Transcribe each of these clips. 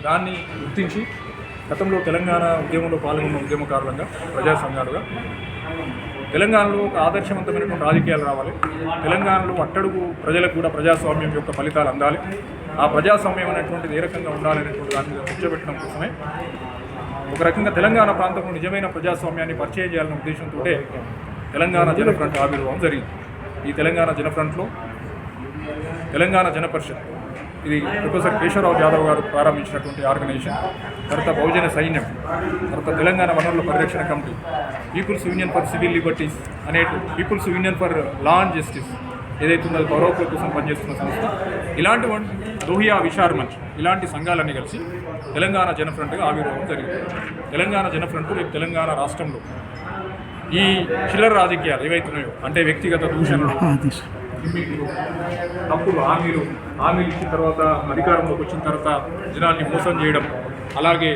దాన్ని గుర్తించి గతంలో తెలంగాణ ఉద్యమంలో పాల్గొన్న ఉద్యమకారులుగా ప్రజా సంఘాలుగా తెలంగాణలో ఒక ఆదర్శవంతమైనటువంటి రాజకీయాలు రావాలి, తెలంగాణలో అట్టడుగు ప్రజలకు కూడా ప్రజాస్వామ్యం యొక్క ఫలితాలు అందాలి, ఆ ప్రజాస్వామ్యం అనేటువంటిది ఏ రకంగా ఉండాలనేటువంటి దాని మీద కూర్చోబెట్టడం కోసమే ఒక రకంగా తెలంగాణ ప్రాంతంలో నిజమైన ప్రజాస్వామ్యాన్ని పరిచయం చేయాలనే ఉద్దేశంతో తెలంగాణ జనఫ్రంట్ ఆవిర్భావం జరిగింది. ఈ తెలంగాణ జనఫ్రంట్లో తెలంగాణ జనపరిషత్, ఇది ప్రొఫెసర్ కేశవరావు జాదవ్ గారు ప్రారంభించినటువంటి ఆర్గనైజేషన్, తర్వాత బహుజన సైన్యం, తర్వాత తెలంగాణ వనరుల పరిరక్షణ కమిటీ, people's union for civil liberties అనే people's union for law and justice ఏదైతే ఉందో గౌరవ కోసం పనిచేస్తున్న సంస్థ, ఇలాంటి లోహియా విశార్ మంచ్ ఇలాంటి సంఘాలన్నీ కలిసి తెలంగాణ జనఫ్రంట్గా ఆవిర్భావం జరిగింది. తెలంగాణ జనఫ్రంట్ రేపు తెలంగాణ రాష్ట్రంలో ఈ చిల్లర రాజకీయాలు ఏవైతున్నాయో అంటే వ్యక్తిగత దూషణలు, తప్పులు, హామీలు ఇచ్చిన తర్వాత అధికారంలోకి వచ్చిన తర్వాత జనాల్ని మోసం చేయడం, అలాగే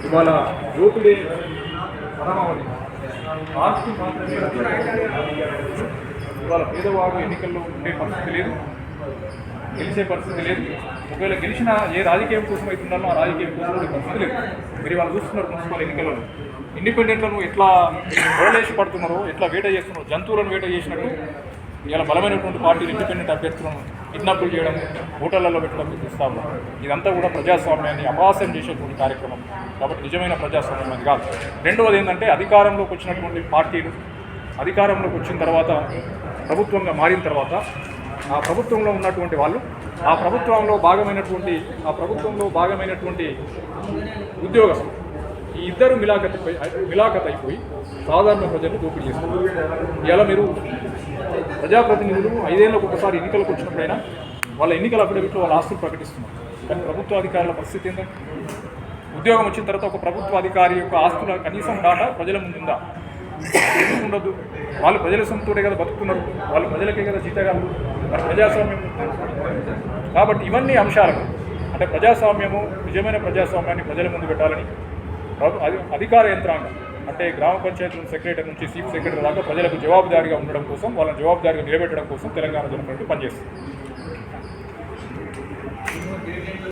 ఇవాళ యువకులే పరమావధి ఆస్తి మాత్రమే ఇవాళ పేదవాడు ఎన్నికల్లో ఉండే పరిస్థితి లేదు, గెలిచే పరిస్థితి లేదు. ఒకవేళ గెలిచినా ఏ రాజకీయం కోసం అయితే ఉండాలో ఆ రాజకీయం కోసం ఉండే పరిస్థితి లేదు. మీరు వాళ్ళు చూస్తున్నారు మున్సిపల్ ఎన్నికల్లో ఇండిపెండెంట్లను ఎట్లా ఓడలేసి పడుతున్నారో, ఎట్లా వేట చేస్తున్నారో, జంతువులను వేట చేసినట్టు ఇలా బలమైనటువంటి పార్టీలు ఇండిపెండెంట్ అభ్యర్థులను కిడ్నాపులు చేయడం, హోటళ్లలో పెట్టడం చూస్తా ఉన్నాం. ఇదంతా కూడా ప్రజాస్వామ్యాన్ని అపహాస్యం చేసేటువంటి కార్యక్రమం. కాబట్టి నిజమైన ప్రజాస్వామ్యం అది కాదు. రెండవది ఏంటంటే అధికారంలోకి వచ్చినటువంటి పార్టీలు అధికారంలోకి వచ్చిన తర్వాత ప్రభుత్వంగా మారిన తర్వాత ఆ ప్రభుత్వంలో ఉన్నటువంటి వాళ్ళు ఆ ప్రభుత్వంలో భాగమైనటువంటి ఉద్యోగస్తులు ఈ ఇద్దరు మిలాఖత్ అయిపోయి సాధారణ ప్రజలను దోపిడీ చేస్తారు. ఇలా మీరు ప్రజాప్రతినిధులు 5 ఏళ్ళకు ఒకసారి ఎన్నికలకు వచ్చినప్పుడైనా వాళ్ళ ఎన్నికల అఫిడవిట్లో వాళ్ళ ఆస్తులు ప్రకటిస్తున్నారు. కానీ ప్రభుత్వ అధికారుల పరిస్థితి ఏంటంటే ఉద్యోగం వచ్చిన తర్వాత ఒక ప్రభుత్వ అధికారి యొక్క ఆస్తుల కనీసం డాటా ప్రజల ముందు ఉందా? ఉండదు. వాళ్ళు ప్రజల సొంతూరే కదా బతుకుతున్నారు, వాళ్ళు ప్రజలకే కదా జీతగాలు. మరి ప్రజాస్వామ్యం కాబట్టి ఇవన్నీ అంశాలు అంటే ప్రజాస్వామ్యము, నిజమైన ప్రజాస్వామ్యాన్ని ప్రజల ముందు పెట్టాలని అధికార యంత్రాంగం అంటే గ్రామ పంచాయతీ సెక్రటరీ నుంచి చీఫ్ సెక్రటరీ దాకా ప్రజలకు జవాబుదారీగా ఉండడం కోసం, వాళ్ళని జవాబుదారీగా నిలబెట్టడం కోసం తెలంగాణ జనఫ్రంట్ పనిచేస్తుంది.